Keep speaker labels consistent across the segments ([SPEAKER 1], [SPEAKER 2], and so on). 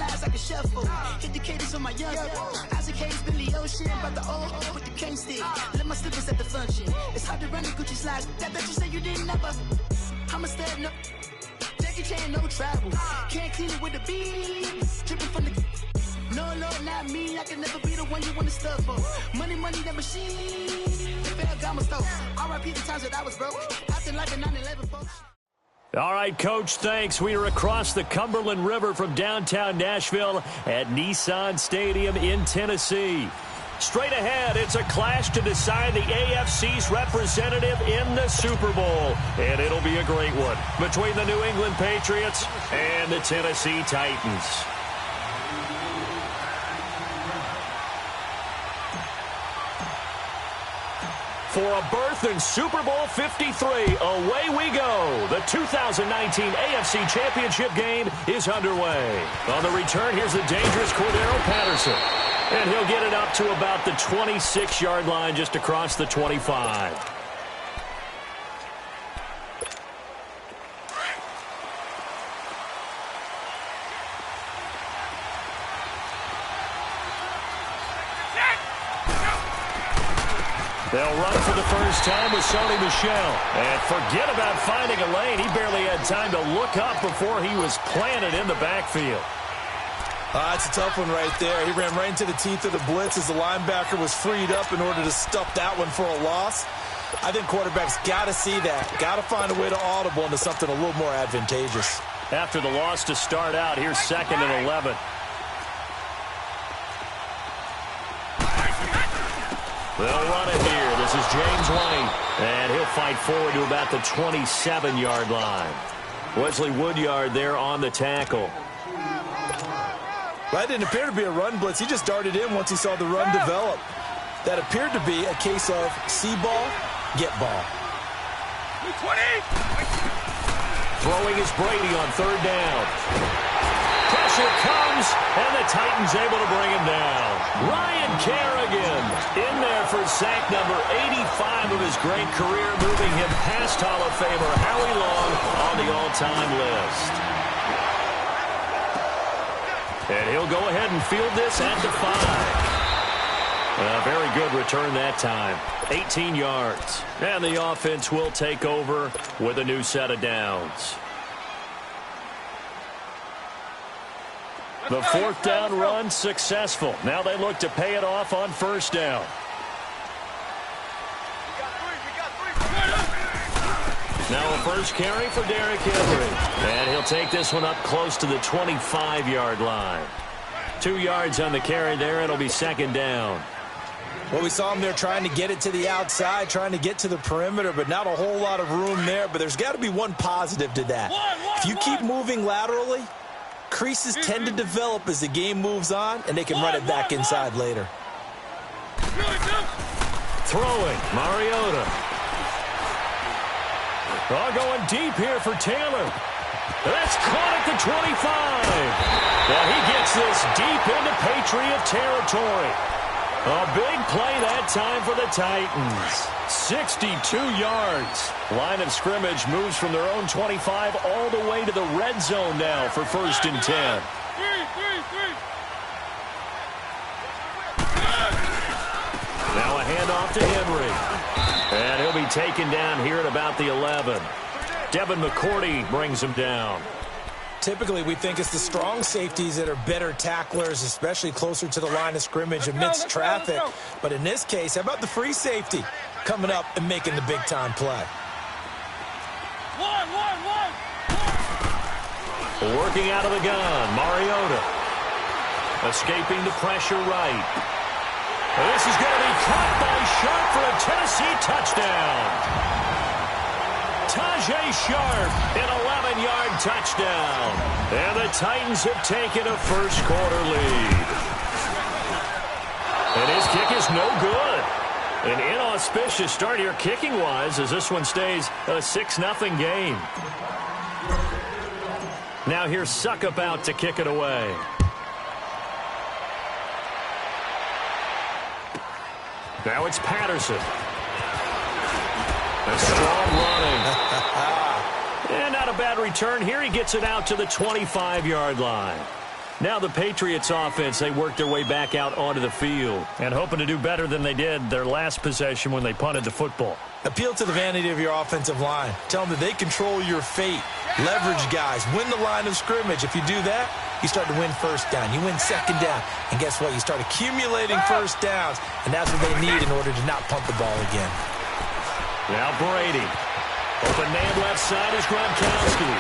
[SPEAKER 1] slides like a shuffle. Hit the cadence on my young. Isaac Hayes, Billy Ocean, about the O with the cane stick. Let my slippers at the function. It's hard to run the Gucci slides. That you say you didn't never. I'm a stud, no. Jackie Chan, no travel. Can't clean it with the beat. Dripping from the. No, Lord, not me. I can never be the one you want to stuff for. Money, that machine. R.I.P. the times that I was broke. Acting like a 9/11 folks.
[SPEAKER 2] All right, Coach, thanks. We are across the Cumberland River from downtown Nashville at Nissan Stadium in Tennessee. Straight ahead, it's a clash to decide the AFC's representative in the Super Bowl. And it'll be a great one between the New England Patriots and the Tennessee Titans. For a berth in Super Bowl 53, away we go. The 2019 AFC Championship game is underway. On the return, here's the dangerous Cordero Patterson. And he'll get it up to about the 26-yard line just across the 25. They'll run for the first time with Sony Michel. And forget about finding a lane. He barely had time to look up before he was planted in the backfield.
[SPEAKER 3] That's a tough one right there. He ran right into the teeth of the blitz as the linebacker was freed up in order to stuff that one for a loss. I think quarterbacks got to see that. Got to find a way to audible into something a little more advantageous.
[SPEAKER 2] After the loss to start out, here's 2nd and 11. They'll run it here. This is James White. And he'll fight forward to about the 27-yard line. Wesley Woodyard there on the tackle.
[SPEAKER 3] That didn't appear to be a run blitz. He just darted in once he saw the run develop. That appeared to be a case of see ball, get ball.
[SPEAKER 4] 20.
[SPEAKER 2] Throwing is Brady on 3rd down. Pressure comes, and the Titans able to bring him down. Ryan Kerrigan in there for sack number 85 of his great career, moving him past Hall of Famer Howie Long on the all-time list. And he'll go ahead and field this at the 5. A very good return that time. 18 yards. And the offense will take over with a new set of downs. The 4th down run successful. Now they look to pay it off on 1st down. Now a first carry for Derrick Henry. And he'll take this one up close to the 25-yard line. 2 yards on the carry there. It'll be 2nd down.
[SPEAKER 3] Well, we saw him there trying to get it to the outside, trying to get to the perimeter, but not a whole lot of room there. But there's got to be one positive to that. If you keep moving laterally, creases tend to develop as the game moves on, and they can run it back inside later.
[SPEAKER 2] Throwing, Mariota. Going deep here for Taylor. That's caught at the 25. Well, he gets this deep into Patriot territory. A big play that time for the Titans. 62 yards. Line of scrimmage moves from their own 25 all the way to the red zone now for 1st and 10. Now a handoff to Henry. And he'll be taken down here at about the 11. Devin McCourty brings him down.
[SPEAKER 3] Typically, we think it's the strong safeties that are better tacklers, especially closer to the line of scrimmage amidst traffic. But in this case, how about the free safety coming up and making the big-time play?
[SPEAKER 2] Working out of the gun, Mariota. Escaping the pressure right. This is going to be caught by Sharp for a Tennessee touchdown. Tajay Sharp, an 11-yard touchdown. And the Titans have taken a first-quarter lead. And his kick is no good. An inauspicious start here kicking-wise as this one stays a 6-0 game. Now here's Suckup out to kick it away. Now it's Patterson. A strong running. And not a bad return here. He gets it out to the 25-yard line. Now the Patriots offense, they work their way back out onto the field and hoping to do better than they did their last possession when they punted the football.
[SPEAKER 3] Appeal to the vanity of your offensive line. Tell them that they control your fate. Leverage guys. Win the line of scrimmage. If you do that, you start to win first down. You win second down. And guess what? You start accumulating first downs. And that's what they need in order to not punt the ball again.
[SPEAKER 2] Now Brady. Open man left side is Gronkowski.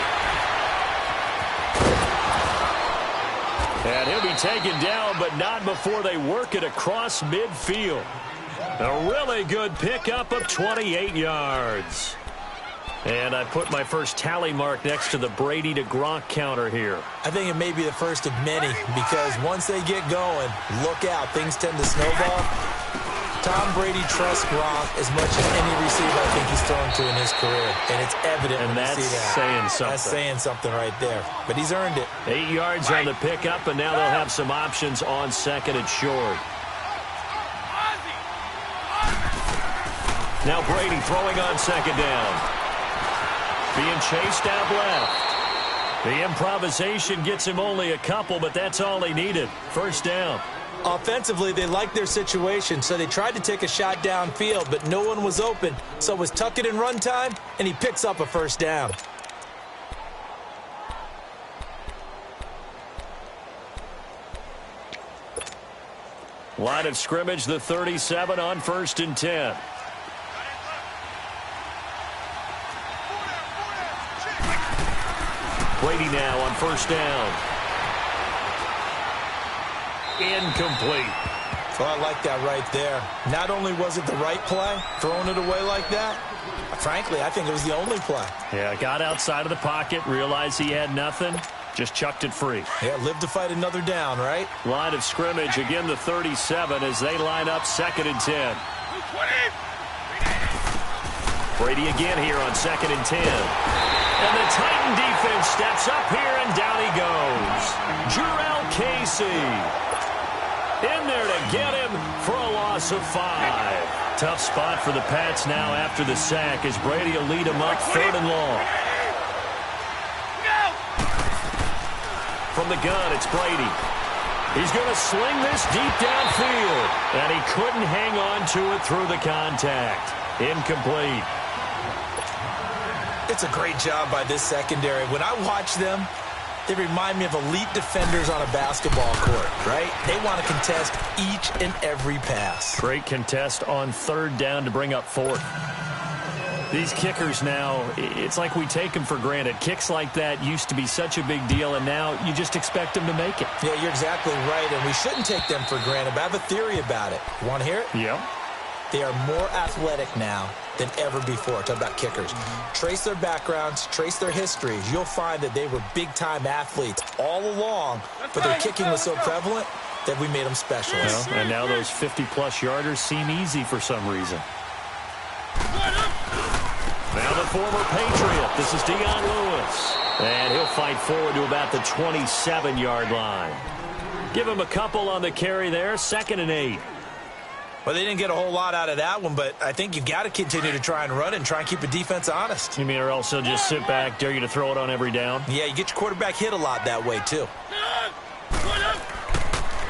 [SPEAKER 2] And he'll be taken down, but not before they work it across midfield. A really good pickup of 28 yards. And I put my first tally mark next to the Brady to Gronk counter here.
[SPEAKER 3] I think it may be the first of many because once they get going, look out. Things tend to snowball. Tom Brady trusts Gronk as much as any receiver I think he's thrown to in his career. And it's evident when you see that.
[SPEAKER 2] Saying something.
[SPEAKER 3] That's saying something right there. But he's earned it.
[SPEAKER 2] 8 yards on the pickup, and now they'll have some options on second and short. Now Brady throwing on second down. Being chased out left. The improvisation gets him only a couple, but that's all he needed. First down.
[SPEAKER 3] Offensively, they liked their situation, so they tried to take a shot downfield, but no one was open. So it was tuck it in run time, and he picks up a first down.
[SPEAKER 2] Line of scrimmage, the 37 on 1st and 10. Brady now on first down. Incomplete.
[SPEAKER 3] So I like that right there. Not only was it the right play, throwing it away like that, frankly, I think it was the only play.
[SPEAKER 2] Yeah, got outside of the pocket, realized he had nothing, just chucked it free.
[SPEAKER 3] Yeah, live to fight another down, right?
[SPEAKER 2] Line of scrimmage, again the 37 as they line up 2nd and 10. Brady again here on 2nd and 10. And the Titan defense steps up here, and down he goes. Jurrell Casey in there to get him for a loss of 5. Tough spot for the Pats now after the sack as Brady will lead him up 3rd and long. From the gun, it's Brady. He's going to sling this deep downfield, and he couldn't hang on to it through the contact. Incomplete.
[SPEAKER 3] It's a great job by this secondary. When I watch them, they remind me of elite defenders on a basketball court, right? They want to contest each and every pass.
[SPEAKER 2] Great contest on 3rd down to bring up 4th. These kickers now, it's like we take them for granted. Kicks like that used to be such a big deal, and now you just expect them to make it.
[SPEAKER 3] Yeah, you're exactly right, and we shouldn't take them for granted, but I have a theory about it. You want to hear it?
[SPEAKER 2] Yeah.
[SPEAKER 3] They are more athletic now than ever before. Talk about kickers. Trace their backgrounds, trace their histories. You'll find that they were big-time athletes all along, but their kicking was so prevalent that we made them specialists.
[SPEAKER 2] Well, and now those 50-plus yarders seem easy for some reason. Now the former Patriot. This is Dion Lewis. And he'll fight forward to about the 27-yard line. Give him a couple on the carry there. 2nd and 8.
[SPEAKER 3] Well, they didn't get a whole lot out of that one, but I think you've got to continue to try and run and try and keep the defense honest.
[SPEAKER 2] You mean or else they'll just sit back, dare you to throw it on every down?
[SPEAKER 3] Yeah, you get your quarterback hit a lot that way, too.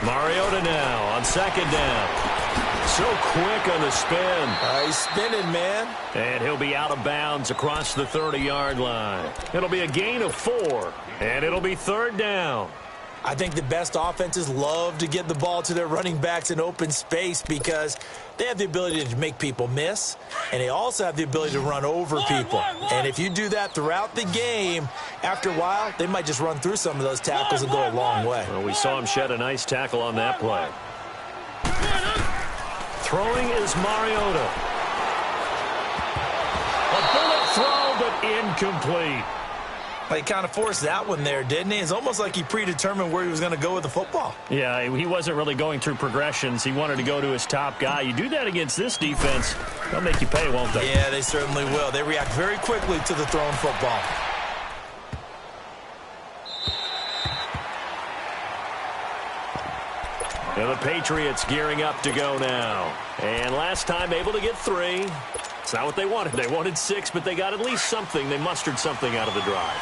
[SPEAKER 2] Mariota now on 2nd down. So quick on the spin.
[SPEAKER 3] He's spinning, man.
[SPEAKER 2] And he'll be out of bounds across the 30-yard line. It'll be a gain of 4, and it'll be 3rd down.
[SPEAKER 3] I think the best offenses love to get the ball to their running backs in open space because they have the ability to make people miss, and they also have the ability to run over people. And if you do that throughout the game, after a while, they might just run through some of those tackles and go a long way.
[SPEAKER 2] Well, we saw him shed a nice tackle on that play. Throwing is Mariota. A bullet throw, but incomplete.
[SPEAKER 3] Well, he kind of forced that one there, didn't he? It's almost like he predetermined where he was going to go with the football.
[SPEAKER 2] Yeah, he wasn't really going through progressions. He wanted to go to his top guy. You do that against this defense, they'll make you pay, won't they?
[SPEAKER 3] Yeah, they certainly will. They react very quickly to the thrown football.
[SPEAKER 2] And the Patriots gearing up to go now. And last time able to get 3. It's not what they wanted. They wanted 6, but they got at least something. They mustered something out of the drive.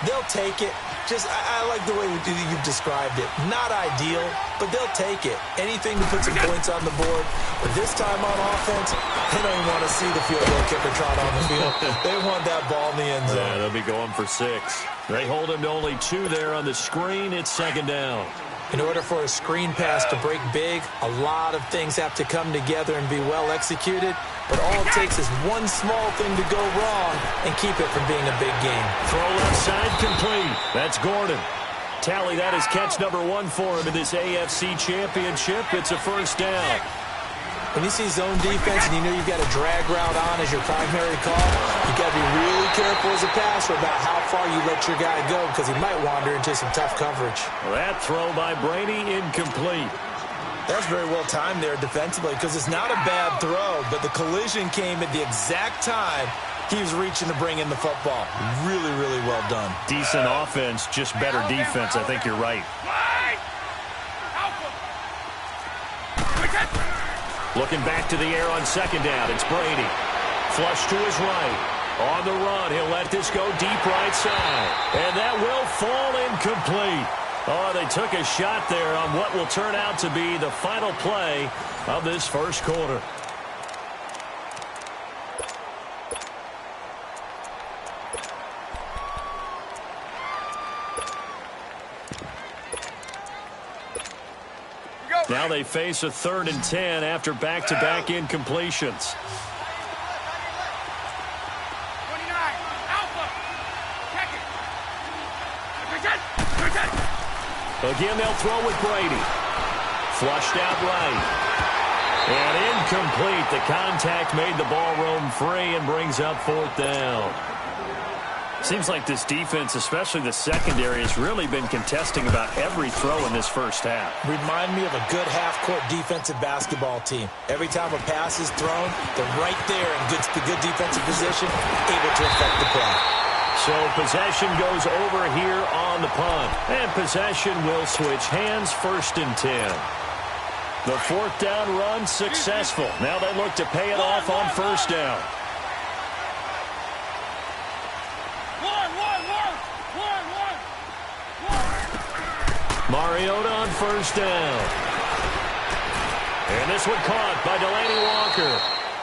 [SPEAKER 3] They'll take it. I like the way you've described it. Not ideal, but they'll take it. Anything to put some points on the board. But this time on offense, they don't even want to see the field goal kicker trot on the field. They want that ball in the end zone.
[SPEAKER 2] Yeah, they'll be going for 6. They hold him to only 2 there on the screen. It's 2nd down.
[SPEAKER 3] In order for a screen pass to break big, a lot of things have to come together and be well executed. But all it takes is one small thing to go wrong and keep it from being a big game.
[SPEAKER 2] Throw left side complete. That's Gordon. Tally, that is catch number 1 for him in this AFC Championship. It's a 1st down.
[SPEAKER 3] When you see zone defense and you know you've got a drag route on as your primary call, you've got to be really careful as a passer about how far you let your guy go because he might wander into some tough coverage.
[SPEAKER 2] Well, that throw by Brady, incomplete.
[SPEAKER 3] That's very well timed there defensively because it's not a bad throw, but the collision came at the exact time he was reaching to bring in the football. Really, really well done.
[SPEAKER 2] Decent offense, just better defense. I think you're right. Looking back to the air on 2nd down. It's Brady. Flush to his right. On the run, he'll let this go deep right side. And that will fall incomplete. Oh, they took a shot there on what will turn out to be the final play of this 1st quarter. Now they face a 3rd and 10 after back-to-back incompletions.
[SPEAKER 4] 29, Alpha, check it.
[SPEAKER 2] Again, they'll throw with Brady. Flushed out right. And incomplete. The contact made the ball roam free and brings up 4th down. Seems like this defense, especially the secondary, has really been contesting about every throw in this 1st half.
[SPEAKER 3] Remind me of a good half-court defensive basketball team. Every time a pass is thrown, they're right there in good defensive position, able to affect the play.
[SPEAKER 2] So possession goes over here on the punt. And possession will switch hands, 1st and 10. The 4th down run successful. Now they look to pay it off on 1st down. Mariota on 1st down. And this one caught by Delaney Walker.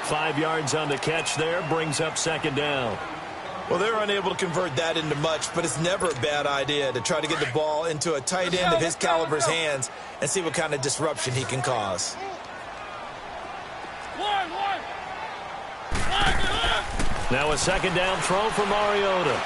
[SPEAKER 2] 5 yards on the catch there, brings up 2nd down.
[SPEAKER 3] Well, they're unable to convert that into much, but it's never a bad idea to try to get the ball into a tight end of his caliber's hands and see what kind of disruption he can cause.
[SPEAKER 2] Now a 2nd down throw for Mariota.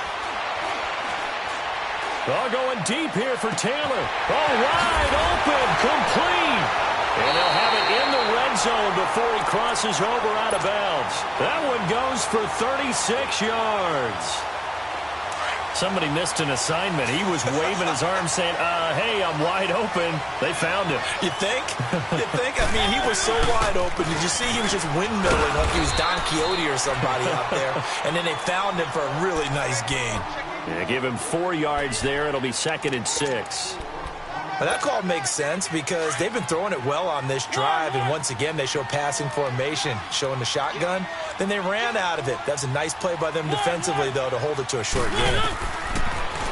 [SPEAKER 2] Oh, going deep here for Taylor. Oh, wide open, complete. And they'll have it in the red zone before he crosses over out of bounds. That one goes for 36 yards. Somebody missed an assignment. He was waving his arm saying, hey, I'm wide open. They found him.
[SPEAKER 3] You think? You think? I mean, he was so wide open. Did you see he was just windmilling like he was Don Quixote or somebody out there? And then they found him for a really nice gain.
[SPEAKER 2] Yeah, give him 4 yards there. It'll be 2nd and 6.
[SPEAKER 3] Well, that call makes sense because they've been throwing it well on this drive, and once again they show passing formation, showing the shotgun. Then they ran out of it. That's a nice play by them defensively, though, to hold it to a short game.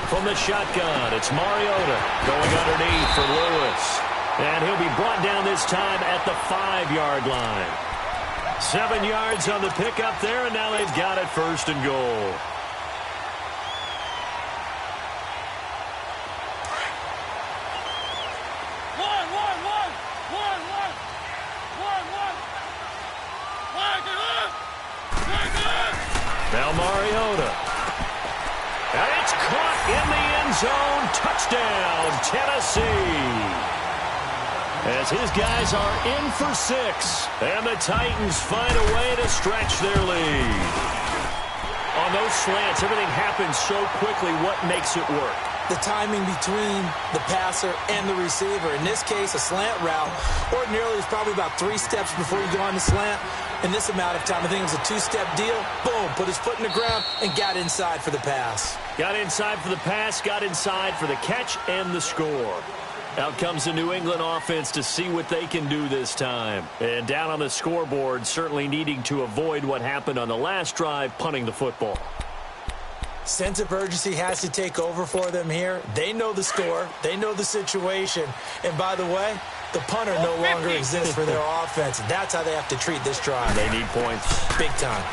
[SPEAKER 2] From the shotgun, it's Mariota going underneath for Lewis. And he'll be brought down this time at the 5-yard line. 7 yards on the pickup there, and now they've got it 1st and goal. Now Mariota. And it's caught in the end zone. Touchdown, Tennessee. As his guys are in for 6. And the Titans find a way to stretch their lead. On those slants, everything happens so quickly. What makes it work?
[SPEAKER 3] The timing between the passer and the receiver. In this case, a slant route. Ordinarily, it's probably about 3 steps before you go on the slant. In this amount of time, I think it was a 2-step deal. Boom, put his foot in the ground and got inside for the pass.
[SPEAKER 2] Got inside for the pass, got inside for the catch and the score. Out comes the New England offense to see what they can do this time. And down on the scoreboard, certainly needing to avoid what happened on the last drive, punting the football.
[SPEAKER 3] Sense of urgency has to take over for them here. They know the score. They know the situation. And by the way, the punter no longer exists for their offense. That's how they have to treat this drive.
[SPEAKER 2] They need points.
[SPEAKER 3] Big time.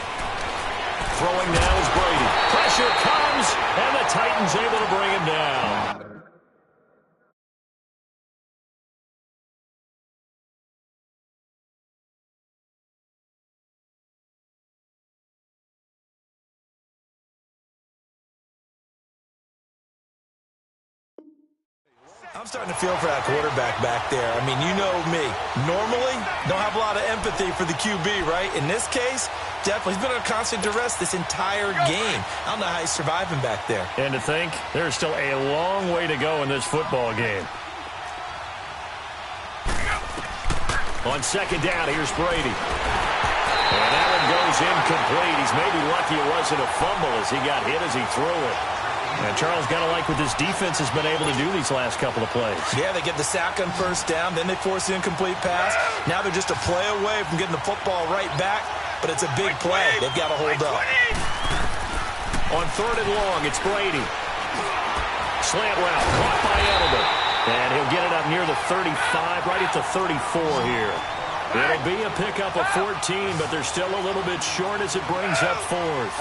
[SPEAKER 2] Throwing now is Brady. Pressure comes, and the Titans able to bring him down.
[SPEAKER 3] I'm starting to feel for that quarterback back there. I mean, you know me. Normally, don't have a lot of empathy for the QB, right? In this case, definitely. He's been under constant duress this entire game. I don't know how he's surviving back there.
[SPEAKER 2] And to think, there's still a long way to go in this football game. On second down, here's Brady. And that one goes incomplete. He's maybe lucky it wasn't a fumble as he got hit as he threw it. And Charles, got to like what this defense has been able to do these last couple of plays.
[SPEAKER 3] Yeah, they get the sack on first down, then they force the incomplete pass. Now they're just a play away from getting the football right back, but it's a big play. They've got to hold up.
[SPEAKER 2] On third and long, it's Brady. Slant route, caught by Edelman. And he'll get it up near the 35, right at the 34 here. It'll be a pickup of 14, but they're still a little bit short as it brings up fourth.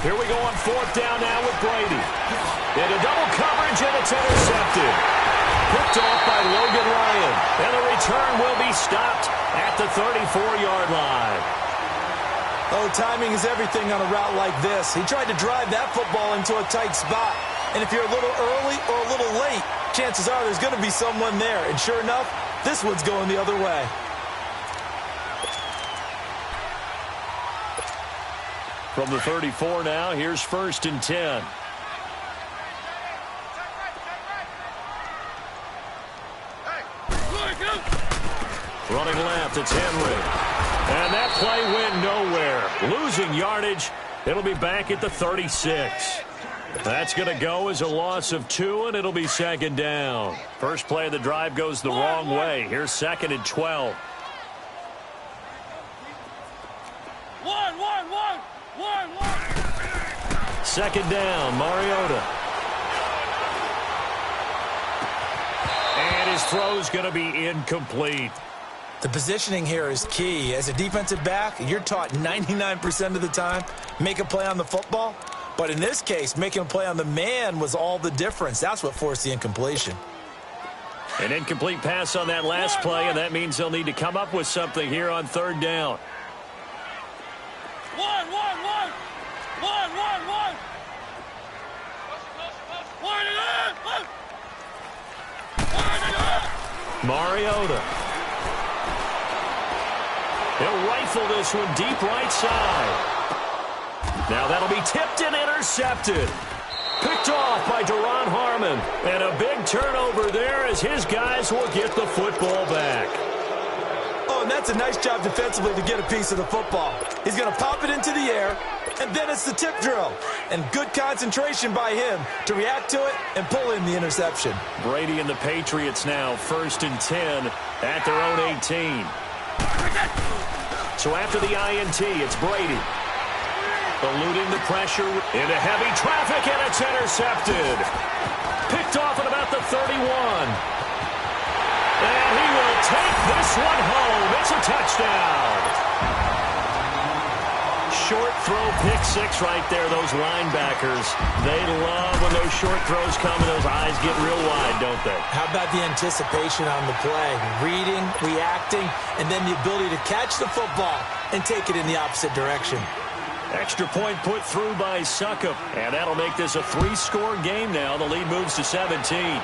[SPEAKER 2] Here we go on fourth down now with Brady. Into double coverage, and it's intercepted. Picked off by Logan Ryan. And the return will be stopped at the 34-yard line.
[SPEAKER 3] Oh, timing is everything on a route like this. He tried to drive that football into a tight spot. And if you're a little early or a little late, chances are there's going to be someone there. And sure enough, this one's going the other way.
[SPEAKER 2] From the 34 now, here's first and 10. Running left, it's Henry. And that play went nowhere. Losing yardage. It'll be back at the 36. That's going to go as a loss of 2, and it'll be second down. First play of the drive goes the wrong way. Here's second and 12. Second down, Mariota. And his throw's going to be incomplete.
[SPEAKER 3] The positioning here is key. As a defensive back, you're taught 99% of the time, make a play on the football. But in this case, making a play on the man was all the difference. That's what forced the incompletion.
[SPEAKER 2] An incomplete pass on that last play, and that means they'll need to come up with something here on third down. Mariota. He'll rifle this one deep right side. Now that'll be tipped and intercepted. Picked off by Duron Harmon. And a big turnover there as his guys will get the football back.
[SPEAKER 3] Oh, and that's a nice job defensively to get a piece of the football. He's going to pop it into the air, and then it's the tip drill. And good concentration by him to react to it and pull in the interception.
[SPEAKER 2] Brady and the Patriots now first and 10 at their own 18. So after the INT, it's Brady. Eluding the pressure into heavy traffic, and it's intercepted. Picked off at about the 31. And he will take this one home. It's a touchdown. Short throw, pick six right there. Those linebackers, they love when those short throws come and those eyes get real wide, don't they?
[SPEAKER 3] How about the anticipation on the play? Reading, reacting, and then the ability to catch the football and take it in the opposite direction.
[SPEAKER 2] Extra point put through by Succop. And that'll make this a 3-score game now. The lead moves to 17.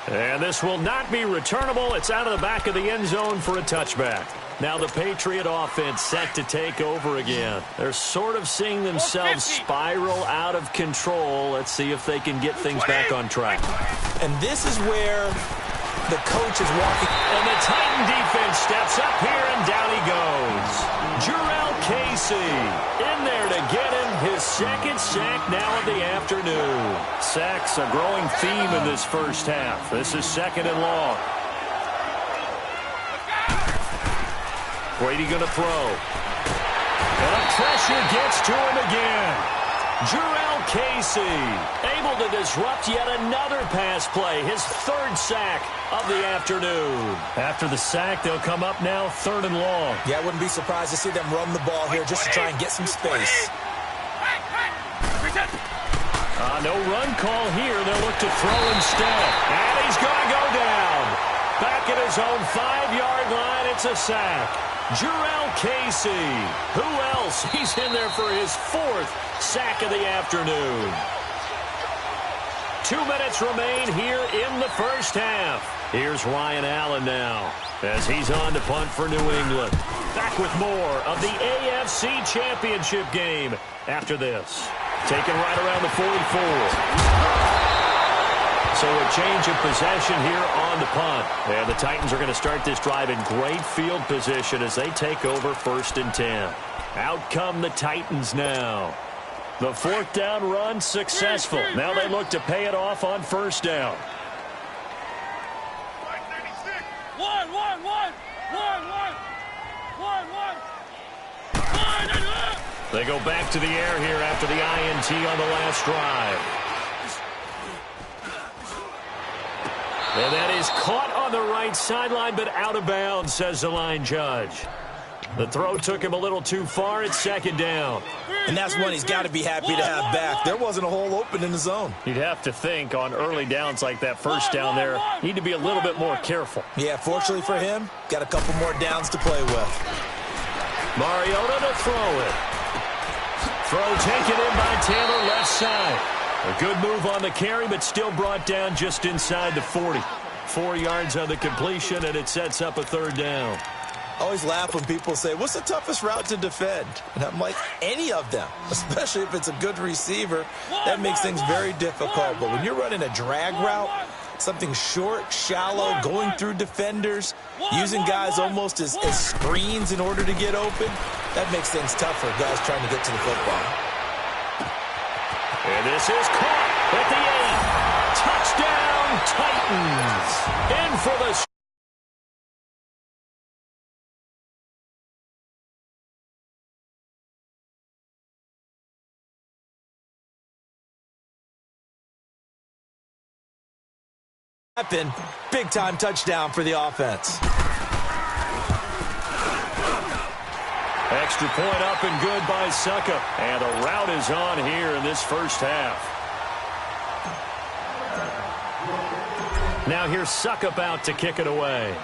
[SPEAKER 2] And this will not be returnable. It's out of the back of the end zone for a touchback. Now the Patriot offense set to take over again. They're sort of seeing themselves spiral out of control. Let's see if they can get things back on track.
[SPEAKER 3] And this is where the coach is walking.
[SPEAKER 2] And the Titan defense steps up here, and down he goes. Jurrell Casey in there to get him his second sack now of the afternoon. Sacks a growing theme in this first half. This is second and long. Brady going to throw. pressure gets to him again. Jurrell Casey able to disrupt yet another pass play, his third sack of the afternoon. After the sack, they'll come up now 3rd and long.
[SPEAKER 3] Yeah, I wouldn't be surprised to see them run the ball here just to try and get some space.
[SPEAKER 2] No run call here. They'll look to throw instead. And he's going to go down. Back at his own 5-yard line, it's a sack. Jurrell Casey. Who else? He's in there for his 4th sack of the afternoon. 2 minutes remain here in the first half. Here's Ryan Allen now as he's on to punt for New England. Back with more of the AFC Championship game after this. Taken right around the 44. So a change of possession here on the punt. And the Titans are going to start this drive in great field position as they take over 1st and 10. Out come the Titans now. The 4th down run successful. Now they look to pay it off on 1st down. They go back to the air here after the INT on the last drive. And that is caught on the right sideline, but out of bounds, says the line judge. The throw took him a little too far. It's 2nd down.
[SPEAKER 3] And that's one he's got to be happy to have back. There wasn't a hole open in the zone.
[SPEAKER 2] You'd have to think on early downs like that 1st down there, need to be a little bit more careful.
[SPEAKER 3] Yeah, fortunately for him, got a couple more downs to play with.
[SPEAKER 2] Mariota to throw it. Throw taken in by Taylor left side. A good move on the carry, but still brought down just inside the 40. 4 yards on the completion, and it sets up a 3rd down.
[SPEAKER 3] I always laugh when people say, what's the toughest route to defend? And I'm like, any of them, especially if it's a good receiver. That makes things very difficult. But when you're running a drag route, something short, shallow, going through defenders, using guys almost as screens in order to get open, that makes things tough for guys trying to get to the football.
[SPEAKER 2] And this is caught at the 8. Touchdown, Titans. In for the
[SPEAKER 3] big-time touchdown for the offense.
[SPEAKER 2] extra point up and good by Suckup. And the route is on here in this first half. Now here's Suckup out to kick it away.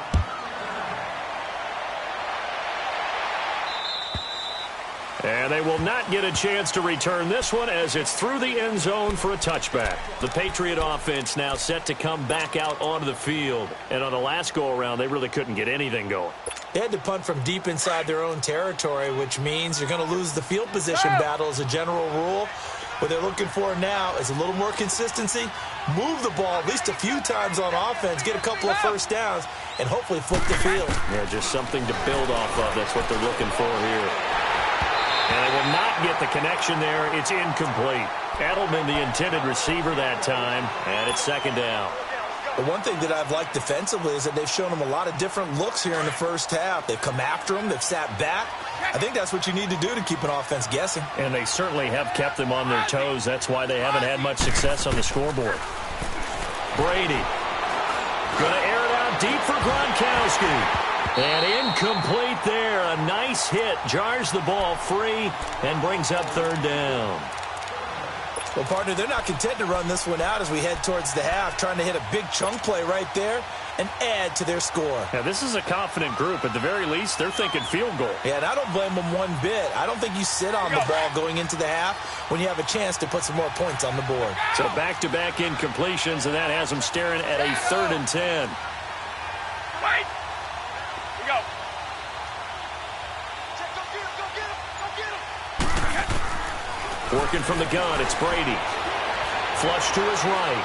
[SPEAKER 2] And they will not get a chance to return this one as it's through the end zone for a touchback. The Patriot offense now set to come back out onto the field. And on the last go-around, they really couldn't get anything going.
[SPEAKER 3] They had to punt from deep inside their own territory, which means you're going to lose the field position battle as a general rule. What they're looking for now is a little more consistency, move the ball at least a few times on offense, get a couple of first downs, and hopefully flip the field.
[SPEAKER 2] Yeah, just something to build off of. That's what they're looking for here. And they will not get the connection there. It's incomplete. Edelman, the intended receiver that time, and it's 2nd down.
[SPEAKER 3] The one thing that I've liked defensively is that they've shown them a lot of different looks here in the first half. They've come after them. They've sat back. I think that's what you need to do to keep an offense guessing.
[SPEAKER 2] And they certainly have kept them on their toes. That's why they haven't had much success on the scoreboard. Brady going to air it out deep for Gronkowski. And incomplete there. A nice hit. Jars the ball free and brings up 3rd down.
[SPEAKER 3] Well, partner, they're not content to run this one out as we head towards the half, trying to hit a big chunk play right there and add to their score.
[SPEAKER 2] Now, this is a confident group. At the very least, they're thinking field goal.
[SPEAKER 3] Yeah, and I don't blame them one bit. I don't think you sit on the ball going into the half when you have a chance to put some more points on the board.
[SPEAKER 2] So back-to-back incompletions, and that has them staring at a 3rd and 10.
[SPEAKER 4] Wait! Go.
[SPEAKER 2] Working from the gun, it's Brady. Flush to his right.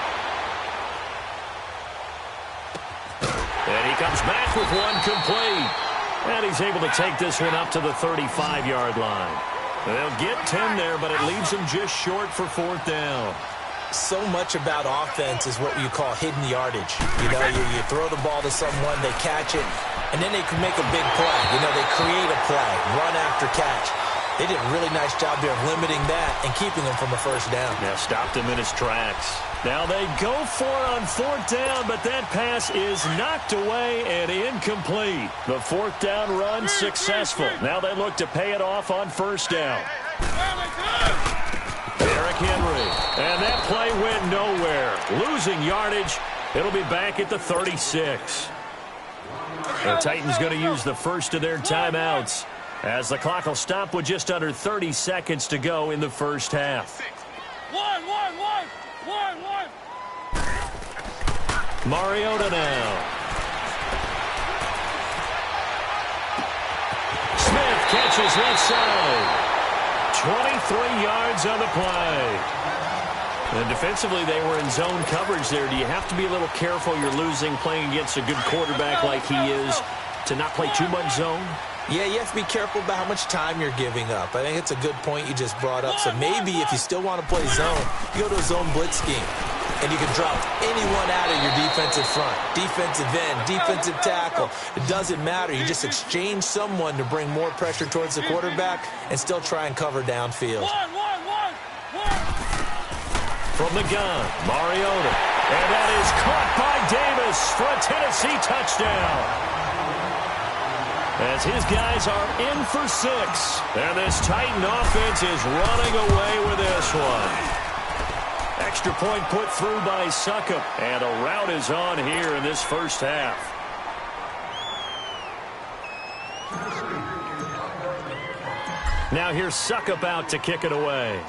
[SPEAKER 2] And he comes back with one complete. And he's able to take this one up to the 35-yard line. They'll get 10 there, but it leaves them just short for 4th down.
[SPEAKER 3] So much about offense is what you call hidden yardage. You know, you throw the ball to someone, they catch it, and then they can make a big play. You know, they create a play, run after catch. They did a really nice job there of limiting that and keeping him from a first down.
[SPEAKER 2] Yeah, stopped him in his tracks. Now they go for it on fourth down, but that pass is knocked away and incomplete. The fourth down run successful. Now they look to pay it off on first down. Derrick Henry. And that play went nowhere. Losing yardage. It'll be back at the 36. The Titans going to use the first of their timeouts, as the clock will stop with just under 30 seconds to go in the first half. Mariota now. Smith catches left side. 23 yards on the play. And defensively, they were in zone coverage there. Do you have to be a little careful? You're losing playing against a good quarterback like he is to not play too much zone?
[SPEAKER 3] Yeah, you have to be careful about how much time you're giving up. I think it's a good point you just brought up. So maybe if you still want to play zone, you go to a zone blitz scheme. And you can drop anyone out of your defensive front, defensive end, defensive tackle. It doesn't matter. You just exchange someone to bring more pressure towards the quarterback and still try and cover downfield.
[SPEAKER 2] From the gun, Mariota. And that is caught by Davis for a Tennessee touchdown. As his guys are in for 6. And this Titan offense is running away with this one. Extra point put through by Succop. And a rout is on here in this first half. Now here's Succop out to kick it away.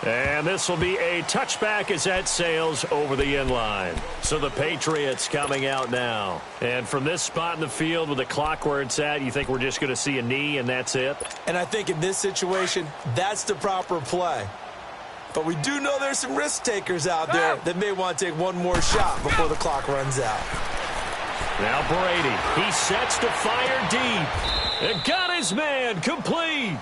[SPEAKER 2] And this will be a touchback as that sails over the end line. So the Patriots coming out now. And from this spot in the field with the clock where it's at, you think we're just going to see a knee and that's it?
[SPEAKER 3] And I think in this situation, that's the proper play. But we do know there's some risk takers out there that may want to take one more shot before the clock runs out.
[SPEAKER 2] Now Brady, he sets to fire deep. And got his man complete.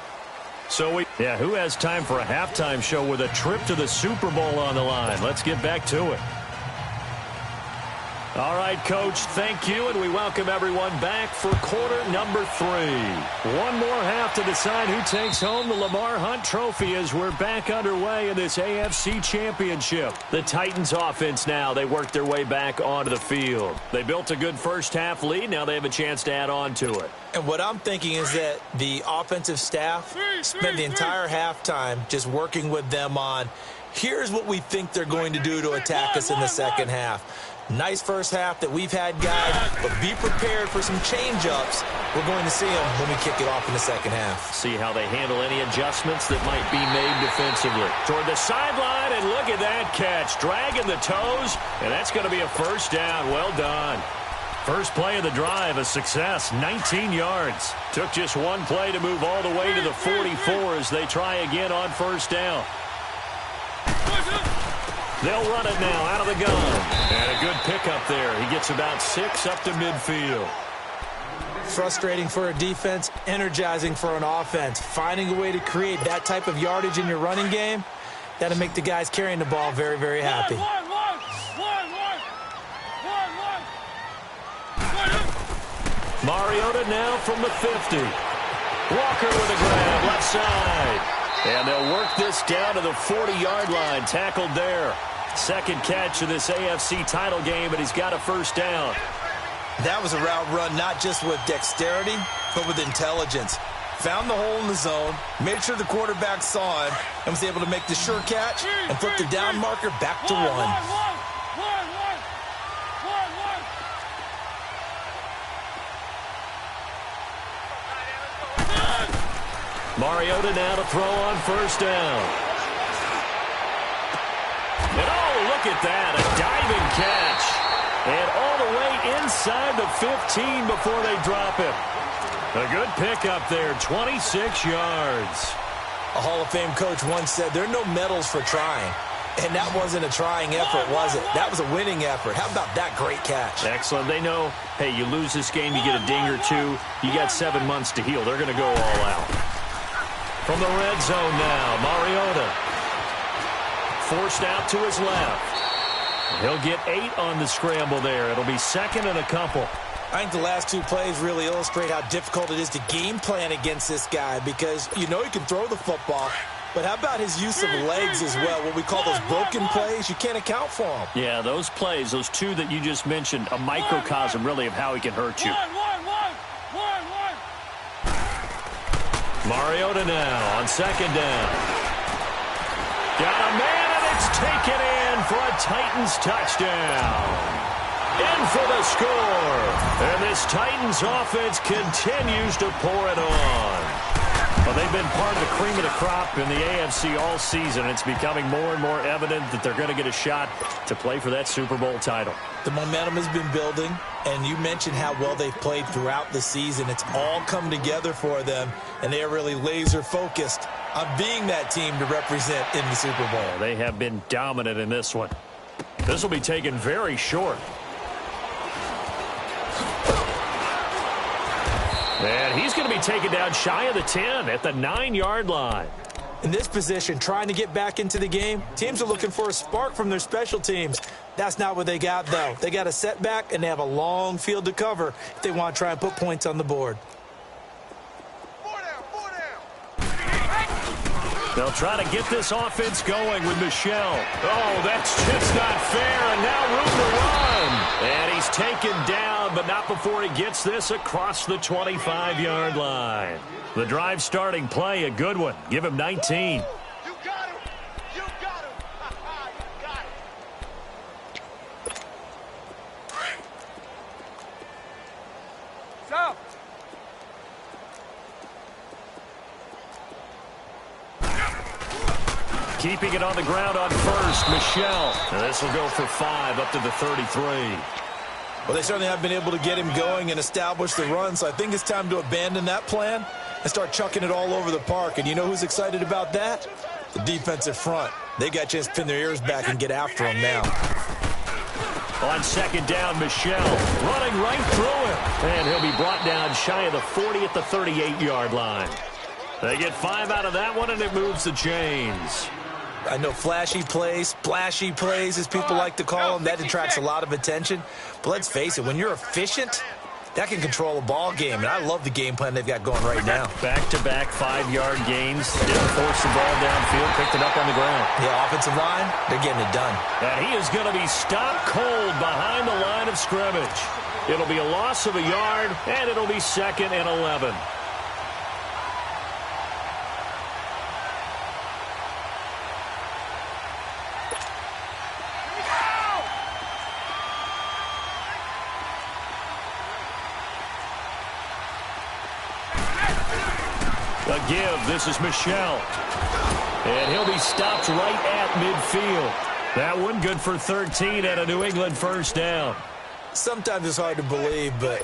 [SPEAKER 2] So who has time for a halftime show with a trip to the Super Bowl on the line? Let's get back to it. All right, Coach, thank you, and we welcome everyone back for quarter number 3. One more half to decide who takes home the Lamar Hunt Trophy as we're back underway in this AFC Championship. The Titans offense now, they work their way back onto the field. They built a good first half lead. Now they have a chance to add on to it.
[SPEAKER 3] And what I'm thinking is that the offensive staff spent the entire halftime just working with them on, here's what we think they're going to do to attack us in the second half. Nice first half that we've had, guys, but be prepared for some change-ups. We're going to see them when we kick it off in the second half.
[SPEAKER 2] See how they handle any adjustments that might be made defensively. Toward the sideline, and look at that catch. Dragging the toes, and that's going to be a first down. Well done. First play of the drive, a success, 19 yards. Took just one play to move all the way to the 44 as they try again on first down. They'll run it now out of the gun. And a good pickup there. He gets about 6 up to midfield.
[SPEAKER 3] Frustrating for a defense, energizing for an offense. Finding a way to create that type of yardage in your running game, that'll make the guys carrying the ball very, very happy.
[SPEAKER 2] Mariota now from the 50. Walker with a grab, left side. And they'll work this down to the 40-yard line. Tackled there. Second catch of this AFC title game, and he's got a first down.
[SPEAKER 3] That was a route run not just with dexterity, but with intelligence. Found the hole in the zone, made sure the quarterback saw him, and was able to make the sure catch and flip the down marker back to 1.
[SPEAKER 2] Mariota now to throw on first down. And oh, look at that, a diving catch. And all the way inside the 15 before they drop him. A good pickup there, 26 yards.
[SPEAKER 3] A Hall of Fame coach once said, there are no medals for trying. And that wasn't a trying effort, was it? That was a winning effort. How about that great catch?
[SPEAKER 2] Excellent. They know, hey, you lose this game, you get a ding or two. You got 7 months to heal. They're going to go all out. From the red zone now, Mariota. Forced out to his left. He'll get 8 on the scramble there. It'll be second and a couple.
[SPEAKER 3] I think the last two plays really illustrate how difficult it is to game plan against this guy because you know he can throw the football, but how about his use of legs as well? What we call those broken plays, you can't account for them.
[SPEAKER 2] Yeah, those plays, those two that you just mentioned, a microcosm really of how he can hurt you. Mariota now on second down. Got a man, and it's taken in for a Titans touchdown. In for the score. And this Titans offense continues to pour it on. Well, they've been part of the cream of the crop in the AFC all season. It's becoming more and more evident that they're going to get a shot to play for that Super Bowl title.
[SPEAKER 3] The momentum has been building, and you mentioned how well they've played throughout the season. It's all come together for them, and they are really laser-focused on being that team to represent in the Super Bowl.
[SPEAKER 2] They have been dominant in this one. This will be taken very short. And he's going to be taken down shy of the 10 at the 9-yard line.
[SPEAKER 3] In this position, trying to get back into the game, teams are looking for a spark from their special teams. That's not what they got, though. They got a setback, and they have a long field to cover if they want to try and put points on the board.
[SPEAKER 2] They'll try to get this offense going with Michel. Oh, that's just not fair, and now room to run. And he's taken down, but not before he gets this across the 25-yard line. The drive starting play, a good one. Give him 19.
[SPEAKER 4] You got him. You got him. You got him. Stop.
[SPEAKER 2] Keeping it on the ground on first, Michel. And this will go for 5 up to the 33.
[SPEAKER 3] Well, they certainly have been able to get him going and establish the run, so I think it's time to abandon that plan and start chucking it all over the park. And you know who's excited about that? The defensive front. They got a chance to pin their ears back and get after him now.
[SPEAKER 2] On second down, Michel running right through him. And he'll be brought down shy of the 40 at the 38-yard line. They get 5 out of that one, and it moves the chains.
[SPEAKER 3] I know flashy plays, splashy plays, as people like to call them, that attracts a lot of attention. But let's face it, when you're efficient, that can control a ball game. And I love the game plan they've got going right now.
[SPEAKER 2] Back-to-back 5-yard gains. Didn't force the ball downfield, picked it up on the ground.
[SPEAKER 3] Yeah, offensive line, they're getting it done.
[SPEAKER 2] And he is going to be stopped cold behind the line of scrimmage. It'll be a loss of a yard, and it'll be 2nd and 11. A give. This is Michel. And he'll be stopped right at midfield. That one good for 13 and a New England first down.
[SPEAKER 3] Sometimes it's hard to believe, but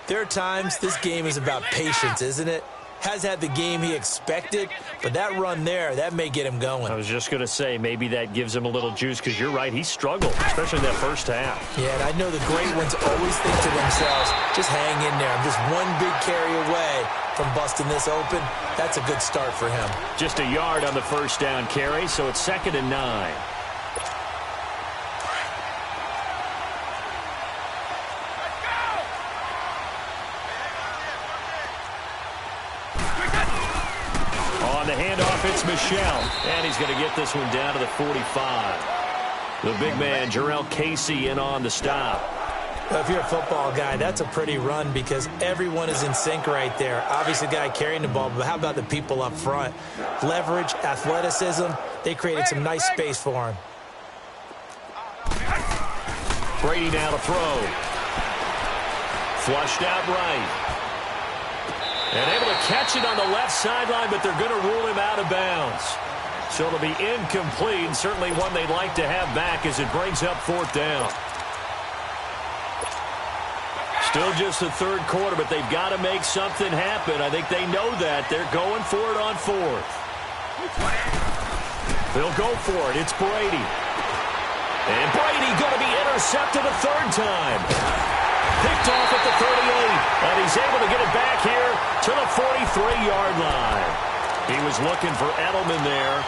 [SPEAKER 3] there are times this game is about patience, isn't it? Has had the game he expected, but that run there, that may get him going.
[SPEAKER 2] I was just going to say, maybe that gives him a little juice, because you're right, he struggled, especially in that first half.
[SPEAKER 3] Yeah, and I know the great ones always think to themselves, just hang in there. I'm just one big carry away from busting this open. That's a good start for him.
[SPEAKER 2] Just a yard on the first down carry, so it's 2nd and 9. The handoff, it's Michel, and he's going to get this one down to the 45. The big man, Jarrell Casey, in on the stop.
[SPEAKER 3] Well, if you're a football guy, that's a pretty run because everyone is in sync right there. Obviously, the guy carrying the ball, but how about the people up front? Leverage, athleticism, they created some nice space for him.
[SPEAKER 2] Brady now to throw. Flushed out right. And able to catch it on the left sideline, but they're going to rule him out of bounds. So it'll be incomplete, certainly one they'd like to have back as it brings up 4th down. Still just the 3rd quarter, but they've got to make something happen. I think they know that. They're going for it on 4th. They'll go for it. It's Brady. And Brady going to be intercepted a 3rd time. Picked off at the 38, and he's able to get it back here to the 43-yard line. He was looking for Edelman there.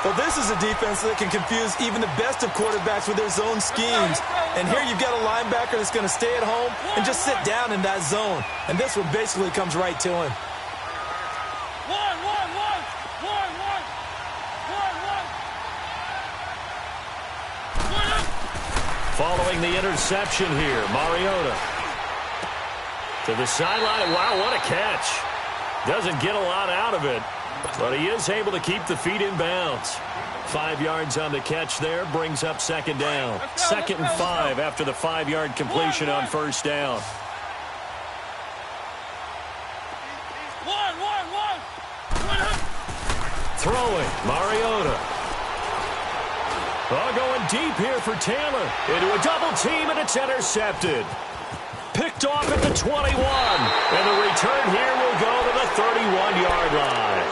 [SPEAKER 3] Well, this is a defense that can confuse even the best of quarterbacks with their zone schemes. And here you've got a linebacker that's going to stay at home and just sit down in that zone. And this one basically comes right to him.
[SPEAKER 2] Following the interception here, Mariota to the sideline. Wow, what a catch. Doesn't get a lot out of it, but he is able to keep the feet in bounds. 5 yards on the catch there, brings up second down. 2nd and 5 after the 5-yard completion on first down. Throwing, Mariota. Going deep here for Taylor. Into a double team, and it's intercepted. Picked off at the 21. And the return here will go to the 31-yard line.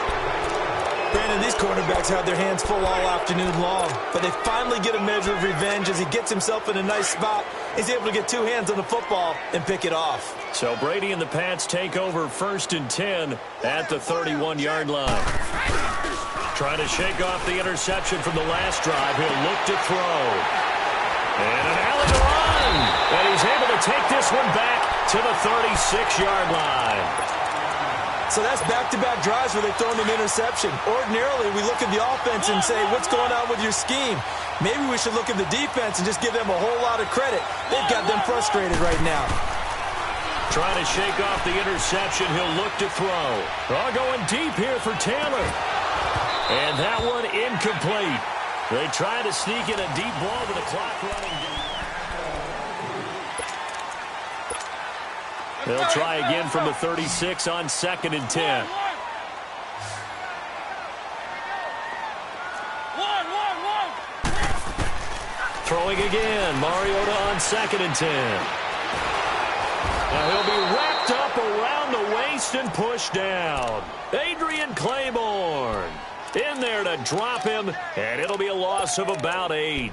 [SPEAKER 3] Brandon, these quarterbacks have their hands full all afternoon long, but they finally get a measure of revenge as he gets himself in a nice spot. He's able to get 2 hands on the football and pick it off.
[SPEAKER 2] So Brady and the Pats take over 1st and 10 at the 31-yard line. Trying to shake off the interception from the last drive. He'll look to throw. And an alley to run. And he's able to take this one back to the 36-yard line.
[SPEAKER 3] So that's back-to-back drives where they've thrown an interception. Ordinarily, we look at the offense and say, what's going on with your scheme? Maybe we should look at the defense and just give them a whole lot of credit. They've got them frustrated right now.
[SPEAKER 2] Trying to shake off the interception. He'll look to throw. Going deep here for Taylor. And that one incomplete. They try to sneak in a deep ball to the clock running down. They'll try again from the 36 on 2nd and 10. Throwing again. Mariota on 2nd and 10. Now he'll be wrapped up around the waist and pushed down. Adrian Claiborne in there to drop him, and it'll be a loss of about 8.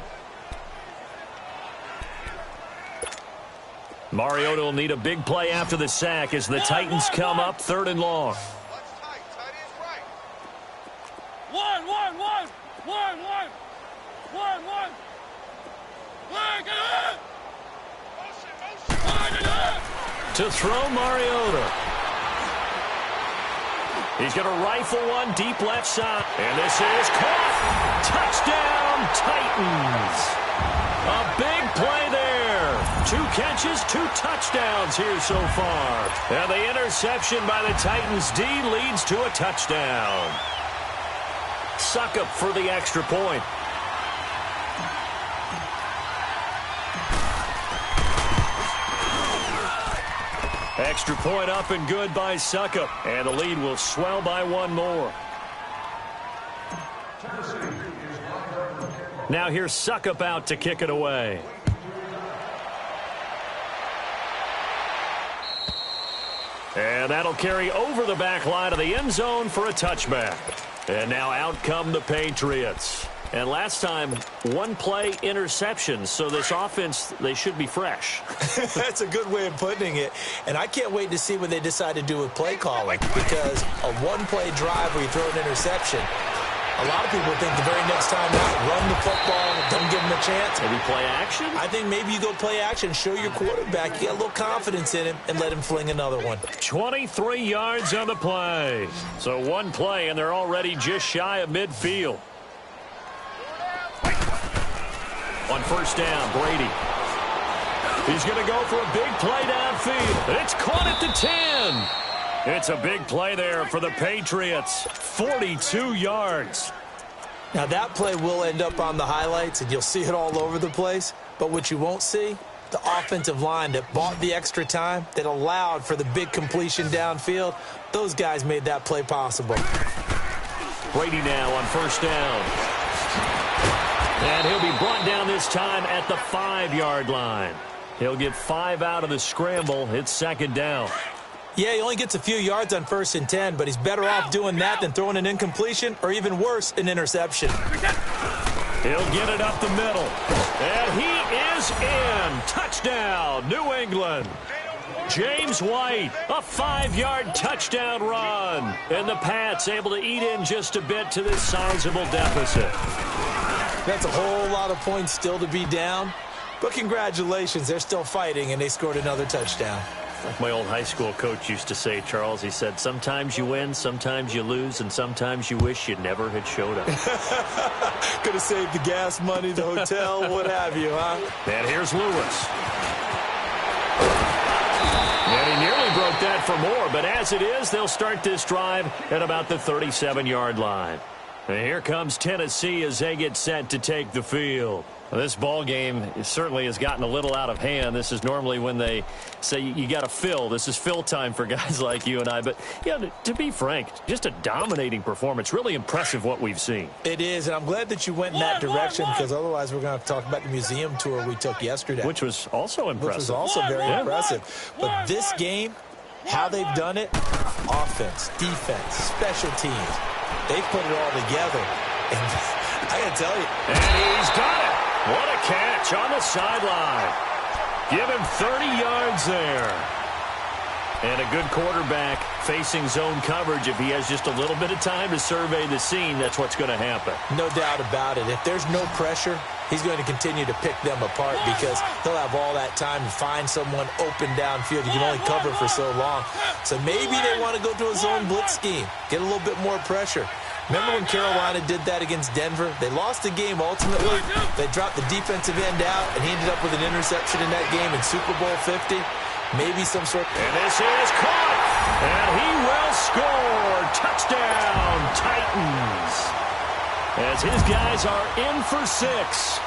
[SPEAKER 2] Mariota will need a big play after the sack as the Titans come up 3rd and long. To throw Mariota. He's going to rifle one deep left side. And this is caught. Touchdown, Titans. A big play there. 2 catches, 2 touchdowns here so far. And the interception by the Titans D leads to a touchdown. Suckup for the extra point. Extra point up and good by Suckup. And the lead will swell by 1 more. Now here's Suckup out to kick it away. And that'll carry over the back line of the end zone for a touchback. And now out come the Patriots. And last time, 1-play interception. So this offense, they should be fresh.
[SPEAKER 3] That's a good way of putting it. And I can't wait to see what they decide to do with play calling. Because a 1-play drive where you throw an interception, a lot of people think the very next time out, run the football, don't give them a chance.
[SPEAKER 2] Maybe play action?
[SPEAKER 3] I think maybe you go play action, show your quarterback, you get a little confidence in him, and let him fling another one.
[SPEAKER 2] 23 yards on the play. So 1 play, and they're already just shy of midfield. On first down, Brady. He's going to go for a big play downfield. It's caught at the 10. It's a big play there for the Patriots. 42 yards.
[SPEAKER 3] Now that play will end up on the highlights, and you'll see it all over the place. But what you won't see, the offensive line that bought the extra time, that allowed for the big completion downfield, those guys made that play possible.
[SPEAKER 2] Brady now on first down. And he'll be brought down this time at the 5-yard line. He'll get 5 out of the scramble. It's second down.
[SPEAKER 3] Yeah, he only gets a few yards on 1st and 10, but he's better off doing that than throwing an incompletion or even worse, an interception.
[SPEAKER 2] He'll get it up the middle. And he is in. Touchdown, New England. James White, a 5-yard touchdown run. And the Pats able to eat in just a bit to this sizable deficit.
[SPEAKER 3] That's a whole lot of points still to be down. But congratulations, they're still fighting, and they scored another touchdown.
[SPEAKER 2] Like my old high school coach used to say, Charles, he said, sometimes you win, sometimes you lose, and sometimes you wish you never had showed up.
[SPEAKER 3] Could have saved the gas money, the hotel, what have you, huh?
[SPEAKER 2] And here's Lewis. And he nearly broke that for more, but as it is, they'll start this drive at about the 37-yard line. And here comes Tennessee as they get set to take the field. Well, this ball game certainly has gotten a little out of hand. This is normally when they say you got to fill. This is fill time for guys like you and I. But, yeah, to be frank, just a dominating performance. Really impressive what we've seen.
[SPEAKER 3] It is, and I'm glad that you went in that direction because otherwise we're going to talk about the museum tour we took yesterday.
[SPEAKER 2] Which was also impressive.
[SPEAKER 3] Which was also very impressive. But this game, how they've done it, offense, defense, special teams, they put it all together. And I got to tell you.
[SPEAKER 2] And he's got it. What a catch on the sideline. Give him 30 yards there. And a good quarterback facing zone coverage. If he has just a little bit of time to survey the scene, that's what's going to happen.
[SPEAKER 3] No doubt about it. If there's no pressure, he's going to continue to pick them apart because he'll have all that time to find someone open downfield. You can only cover for so long. So maybe they want to go to a zone blitz scheme, get a little bit more pressure. Remember when Carolina did that against Denver? They lost the game ultimately. They dropped the defensive end out, and he ended up with an interception in that game in Super Bowl 50. Maybe some sort of...
[SPEAKER 2] And this is caught. And he will score. Touchdown, Titans. As his guys are in for 6.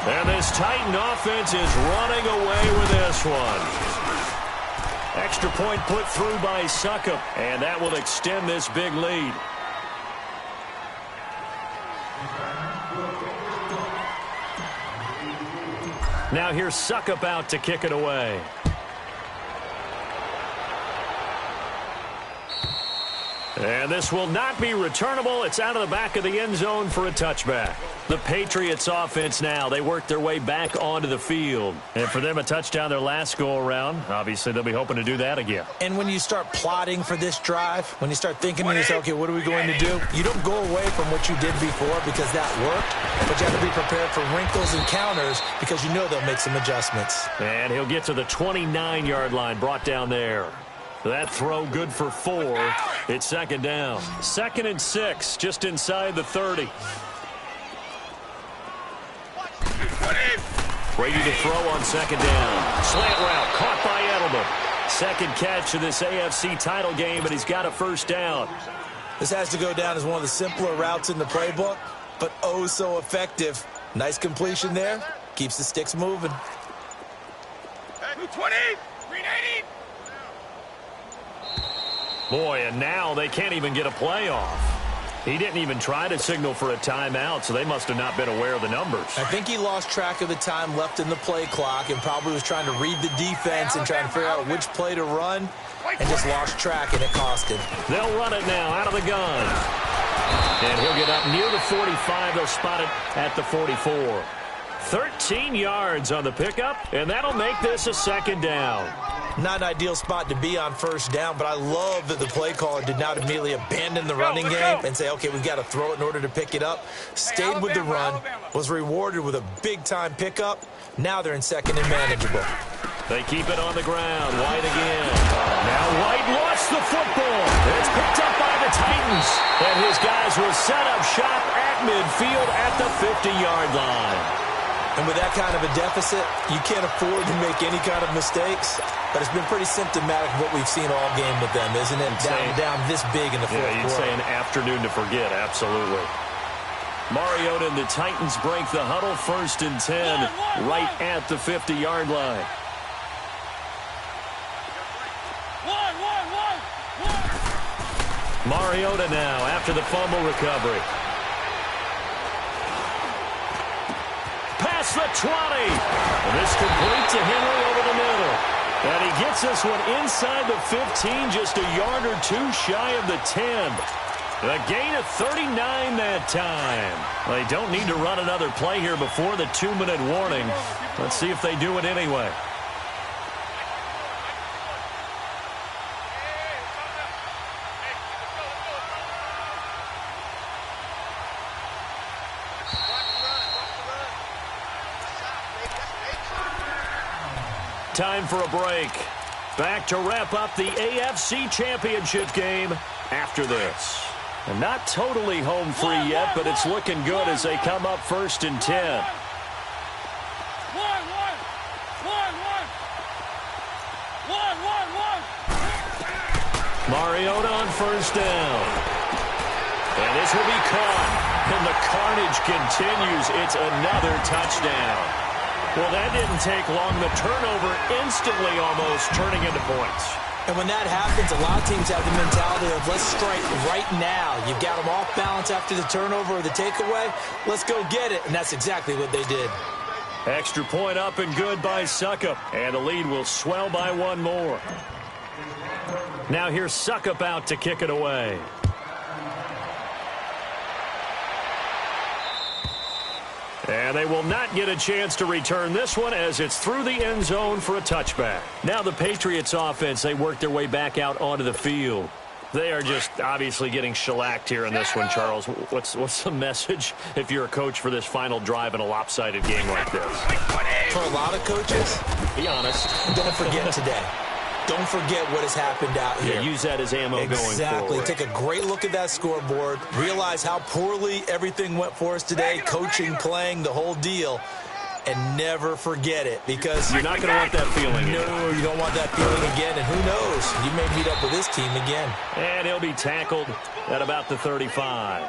[SPEAKER 2] And this Titan offense is running away with this one. Extra point put through by Succop. And that will extend this big lead. Now here's Succop out to kick it away. And this will not be returnable. It's out of the back of the end zone for a touchback. The Patriots offense now, they work their way back onto the field. And for them, a touchdown their last go-around. Obviously, they'll be hoping to do that again.
[SPEAKER 3] And when you start plotting for this drive, when you start thinking to yourself, okay, what are we going to do? You don't go away from what you did before because that worked. But you have to be prepared for wrinkles and counters because you know they'll make some adjustments.
[SPEAKER 2] And he'll get to the 29-yard line, brought down there. That throw good for 4. It's second down. 2nd and 6, just inside the 30. Brady to throw on second down. Slant route caught by Edelman. Second catch of this AFC title game, and he's got a first down.
[SPEAKER 3] This has to go down as one of the simpler routes in the playbook, but oh so effective. Nice completion there. Keeps the sticks moving.
[SPEAKER 4] 20, 380.
[SPEAKER 2] Boy, and now they can't even get a play off. He didn't even try to signal for a timeout, so they must have not been aware of the numbers.
[SPEAKER 3] I think he lost track of the time left in the play clock and probably was trying to read the defense and trying to figure out which play to run and just lost track, and it cost him.
[SPEAKER 2] They'll run it now out of the gun. And he'll get up near the 45. They'll spot it at the 44. 13 yards on the pickup, and that'll make this a second down.
[SPEAKER 3] Not an ideal spot to be on first down, but I love that the play caller did not immediately abandon the running game and say, okay, we've got to throw it in order to pick it up. Stayed with the run, was rewarded with a big-time pickup. Now they're in second and manageable.
[SPEAKER 2] They keep it on the ground. White again. Now White lost the football. It's picked up by the Titans. And his guys will set up shop at midfield at the 50-yard line.
[SPEAKER 3] And with that kind of a deficit, you can't afford to make any kind of mistakes. But it's been pretty symptomatic of what we've seen all game with them, isn't it? Down this big in the fourth quarter.
[SPEAKER 2] Yeah, you'd say an afternoon to forget, absolutely. Mariota and the Titans break the huddle, 1st and 10, right at the 50-yard line. Mariota now after the fumble recovery. Past the 20. And this complete to Henry over the middle. And he gets this one inside the 15, just a yard or 2 shy of the 10. A gain of 39 that time. They don't need to run another play here before the 2-minute warning. Let's see if they do it anyway. time for a break. Back to wrap up the AFC Championship game after this. And not totally home free yet, but it's looking good as they come up 1st and 10. Mariota on 1st down. And this will be caught. And the carnage continues. It's another touchdown. Well, that didn't take long. The turnover instantly almost turning into points.
[SPEAKER 3] And when that happens, a lot of teams have the mentality of let's strike right now. You've got them off balance after the turnover or the takeaway. Let's go get it. And that's exactly what they did.
[SPEAKER 2] Extra point up and good by Suckup. And the lead will swell by one more. Now here's Suckup out to kick it away. And they will not get a chance to return this one as it's through the end zone for a touchback. Now the Patriots offense, they work their way back out onto the field. They are just obviously getting shellacked here in this one, Charles. What's the message if you're a coach for this final drive in a lopsided game like this?
[SPEAKER 3] For a lot of coaches,
[SPEAKER 2] be honest.
[SPEAKER 3] Don't forget today. Don't forget what has happened out here.
[SPEAKER 2] Yeah, use that as ammo going forward.
[SPEAKER 3] Exactly. Take a great look at that scoreboard. Realize how poorly everything went for us today. Coaching, playing, the whole deal. And never forget it because
[SPEAKER 2] you're not going to want that feeling again.
[SPEAKER 3] No, you don't want that feeling again. And who knows? You may meet up with this team again.
[SPEAKER 2] And he'll be tackled at about the 35.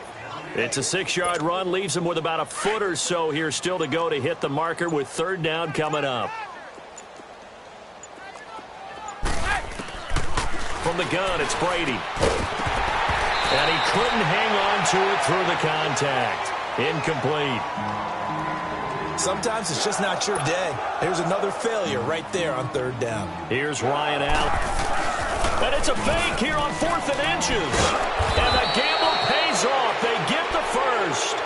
[SPEAKER 2] It's a 6-yard run. Leaves him with about a foot or so here still to go to hit the marker with 3rd down coming up. From the gun, it's Brady. And he couldn't hang on to it through the contact. Incomplete.
[SPEAKER 3] Sometimes it's just not your day. There's another failure right there on 3rd down.
[SPEAKER 2] Here's Ryan out. And it's a fake here on 4th and inches. And the gamble pays off. They get the first.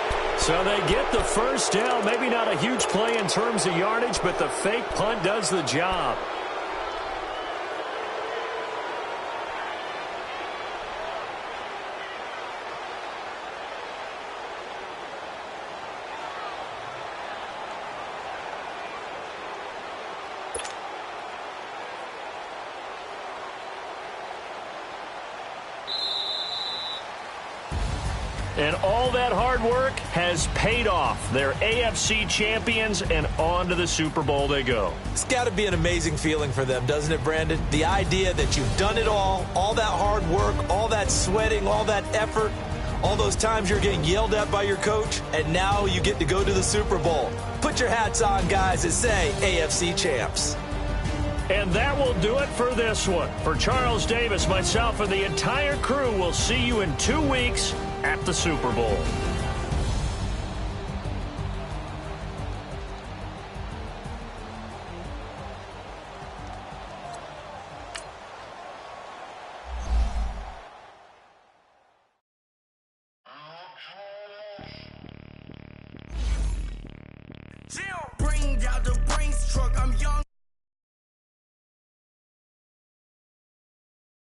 [SPEAKER 2] So they get the first down. Maybe not a huge play in terms of yardage, but the fake punt does the job. And all that hard work has paid off. They're AFC champions, and on to the Super Bowl they go.
[SPEAKER 3] It's got to be an amazing feeling for them, doesn't it, Brandon? The idea that you've done it all that hard work, all that sweating, all that effort, all those times you're getting yelled at by your coach, and now you get to go to the Super Bowl. Put your hats on, guys, and say AFC champs.
[SPEAKER 2] And that will do it for this one. For Charles Davis, myself, and the entire crew, we'll see you in 2 weeks at the Super Bowl.
[SPEAKER 1] Zero.